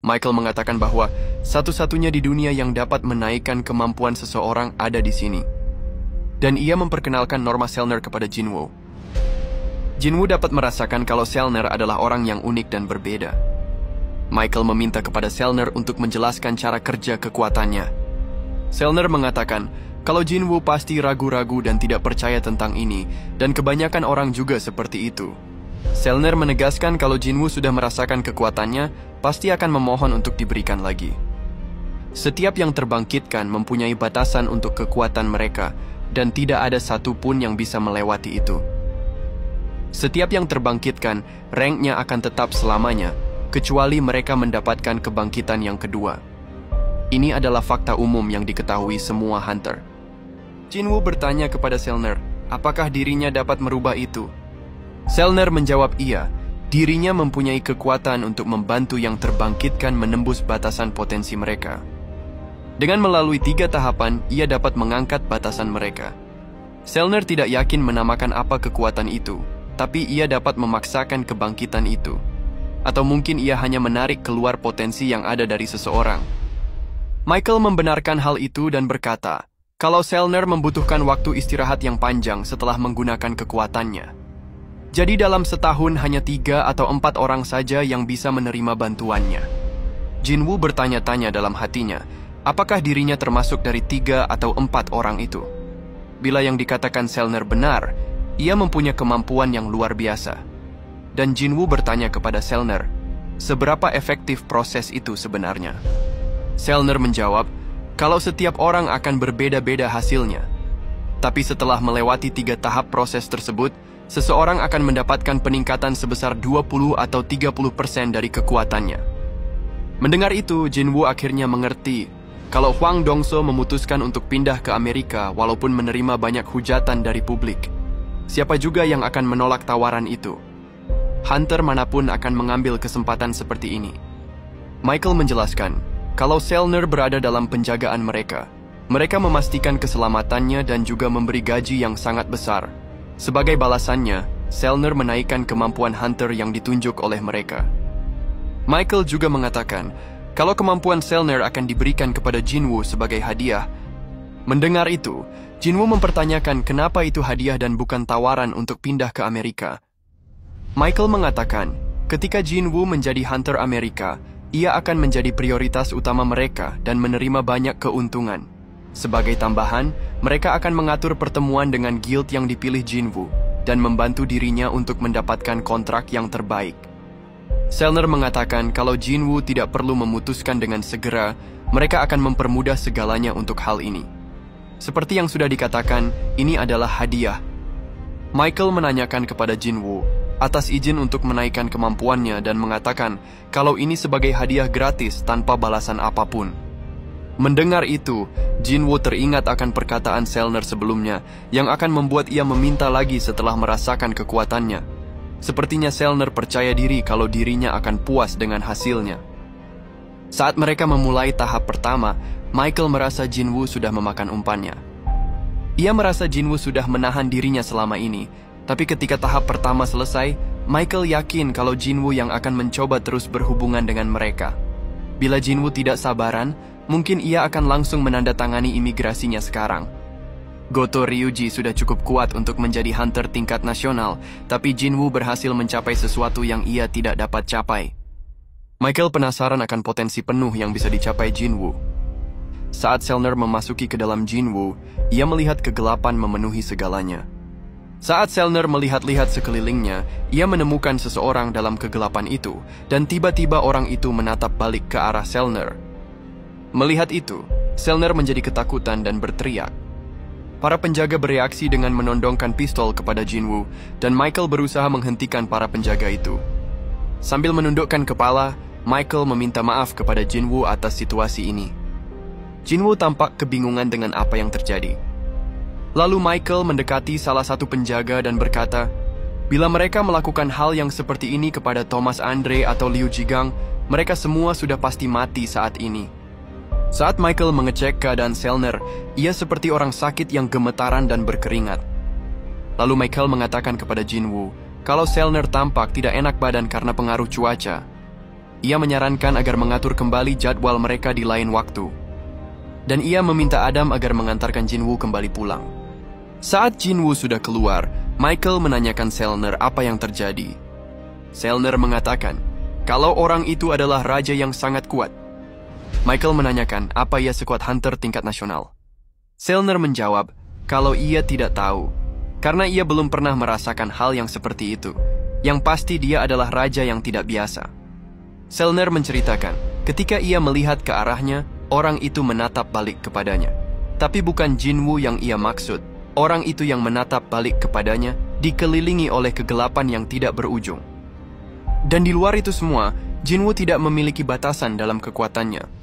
Michael mengatakan bahwa satu-satunya di dunia yang dapat menaikkan kemampuan seseorang ada di sini. Dan ia memperkenalkan Norma Selner kepada Jinwoo. Jinwoo dapat merasakan kalau Selner adalah orang yang unik dan berbeda. Michael meminta kepada Selner untuk menjelaskan cara kerja kekuatannya. Selner mengatakan kalau Jinwoo pasti ragu-ragu dan tidak percaya tentang ini, dan kebanyakan orang juga seperti itu. Selner menegaskan kalau Jinwoo sudah merasakan kekuatannya, pasti akan memohon untuk diberikan lagi. Setiap yang terbangkitkan mempunyai batasan untuk kekuatan mereka, dan tidak ada satupun yang bisa melewati itu. Setiap yang terbangkitkan, ranknya akan tetap selamanya, kecuali mereka mendapatkan kebangkitan yang kedua. Ini adalah fakta umum yang diketahui semua hunter. Jinwoo bertanya kepada Selner, apakah dirinya dapat merubah itu? Selner menjawab iya, dirinya mempunyai kekuatan untuk membantu yang terbangkitkan menembus batasan potensi mereka. Dengan melalui 3 tahapan, ia dapat mengangkat batasan mereka. Selner tidak yakin menamakan apa kekuatan itu, tapi ia dapat memaksakan kebangkitan itu. Atau mungkin ia hanya menarik keluar potensi yang ada dari seseorang. Michael membenarkan hal itu dan berkata, kalau Selner membutuhkan waktu istirahat yang panjang setelah menggunakan kekuatannya. Jadi dalam setahun hanya 3 atau 4 orang saja yang bisa menerima bantuannya. Jinwoo bertanya-tanya dalam hatinya, apakah dirinya termasuk dari 3 atau 4 orang itu? Bila yang dikatakan Selner benar, ia mempunyai kemampuan yang luar biasa. Dan Jinwoo bertanya kepada Selner, seberapa efektif proses itu sebenarnya? Selner menjawab, kalau setiap orang akan berbeda-beda hasilnya. Tapi setelah melewati 3 tahap proses tersebut, seseorang akan mendapatkan peningkatan sebesar 20 atau 30% dari kekuatannya. Mendengar itu, Jinwoo akhirnya mengerti kalau Hwang Dongso memutuskan untuk pindah ke Amerika walaupun menerima banyak hujatan dari publik. Siapa juga yang akan menolak tawaran itu? Hunter manapun akan mengambil kesempatan seperti ini. Michael menjelaskan, kalau Selner berada dalam penjagaan mereka, mereka memastikan keselamatannya dan juga memberi gaji yang sangat besar. Sebagai balasannya, Selner menaikkan kemampuan Hunter yang ditunjuk oleh mereka. Michael juga mengatakan, kalau kemampuan Selner akan diberikan kepada Jinwoo sebagai hadiah. Mendengar itu, Jinwoo mempertanyakan kenapa itu hadiah dan bukan tawaran untuk pindah ke Amerika. Michael mengatakan, ketika Jinwoo menjadi Hunter Amerika, ia akan menjadi prioritas utama mereka dan menerima banyak keuntungan. Sebagai tambahan, mereka akan mengatur pertemuan dengan guild yang dipilih Jinwoo dan membantu dirinya untuk mendapatkan kontrak yang terbaik. Selner mengatakan kalau Jinwoo tidak perlu memutuskan dengan segera, mereka akan mempermudah segalanya untuk hal ini. Seperti yang sudah dikatakan, ini adalah hadiah. Michael menanyakan kepada Jinwoo atas izin untuk menaikkan kemampuannya dan mengatakan kalau ini sebagai hadiah gratis tanpa balasan apapun. Mendengar itu, Jinwoo teringat akan perkataan Selner sebelumnya yang akan membuat ia meminta lagi setelah merasakan kekuatannya. Sepertinya Selner percaya diri kalau dirinya akan puas dengan hasilnya. Saat mereka memulai tahap pertama, Michael merasa Jinwoo sudah memakan umpannya. Ia merasa Jinwoo sudah menahan dirinya selama ini, tapi ketika tahap pertama selesai, Michael yakin kalau Jinwoo yang akan mencoba terus berhubungan dengan mereka. Bila Jinwoo tidak sabaran, mungkin ia akan langsung menandatangani imigrasinya sekarang. Goto Ryuji sudah cukup kuat untuk menjadi hunter tingkat nasional, tapi Jinwoo berhasil mencapai sesuatu yang ia tidak dapat capai. Michael penasaran akan potensi penuh yang bisa dicapai Jinwoo. Saat Selner memasuki ke dalam Jinwoo, ia melihat kegelapan memenuhi segalanya. Saat Selner melihat-lihat sekelilingnya, ia menemukan seseorang dalam kegelapan itu, dan tiba-tiba orang itu menatap balik ke arah Selner. Melihat itu, Selner menjadi ketakutan dan berteriak. Para penjaga bereaksi dengan menodongkan pistol kepada Jinwoo, dan Michael berusaha menghentikan para penjaga itu. Sambil menundukkan kepala, Michael meminta maaf kepada Jinwoo atas situasi ini. Jinwoo tampak kebingungan dengan apa yang terjadi. Lalu Michael mendekati salah satu penjaga dan berkata, bila mereka melakukan hal yang seperti ini kepada Thomas Andre atau Liu Jigang, mereka semua sudah pasti mati saat ini. Saat Michael mengecek keadaan Selner, ia seperti orang sakit yang gemetaran dan berkeringat. Lalu Michael mengatakan kepada Jinwoo, kalau Selner tampak tidak enak badan karena pengaruh cuaca. Ia menyarankan agar mengatur kembali jadwal mereka di lain waktu. Dan ia meminta Adam agar mengantarkan Jinwoo kembali pulang. Saat Jinwoo sudah keluar, Michael menanyakan Selner apa yang terjadi. Selner mengatakan, kalau orang itu adalah raja yang sangat kuat. Michael menanyakan apa ia sekuat hunter tingkat nasional. Selner menjawab, kalau ia tidak tahu, karena ia belum pernah merasakan hal yang seperti itu. Yang pasti dia adalah raja yang tidak biasa. Selner menceritakan, ketika ia melihat ke arahnya, orang itu menatap balik kepadanya. Tapi bukan Jinwoo yang ia maksud. Orang itu yang menatap balik kepadanya dikelilingi oleh kegelapan yang tidak berujung. Dan di luar itu semua, Jinwoo tidak memiliki batasan dalam kekuatannya.